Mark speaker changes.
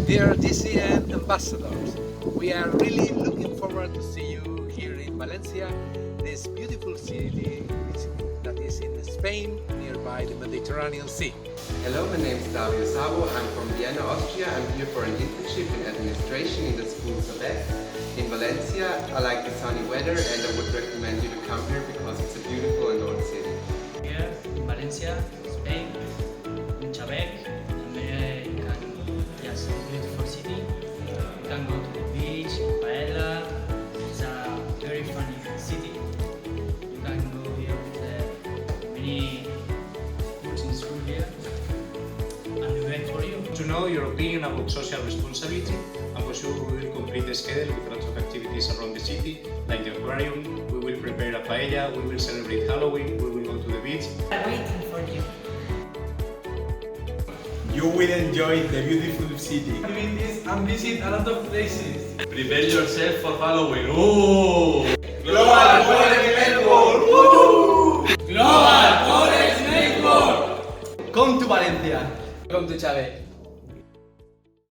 Speaker 1: Dear DCN ambassadors, we are really looking forward to see you here in Valencia, this beautiful city that is in Spain, nearby the Mediterranean Sea.
Speaker 2: Hello, my name is Dario Sabo. I'm from Vienna, Austria. I'm here for an internship in administration in the school SABEC in Valencia. I like the sunny weather and I would recommend you to come here because it's a beautiful and old city.
Speaker 3: Here in Valencia, Spain, in SABEC, yes, beautiful city. You can go to the beach, paella. It's a very funny city. You can go here with many foods in school here. And we wait for you.
Speaker 4: To know your opinion about social responsibility, and for sure we will complete the schedule with lots of activities around the city, like the aquarium, we will prepare a paella, we will celebrate Halloween, we will go to the beach.
Speaker 5: I'm waiting for you.
Speaker 6: You will enjoy the beautiful city.
Speaker 7: Activities and visit a lot of places.
Speaker 8: Prepare yourself for Halloween. Ooh!
Speaker 6: Global College Network! Woo!
Speaker 7: Global College Network! Come to Valencia.
Speaker 3: Come to SABEC.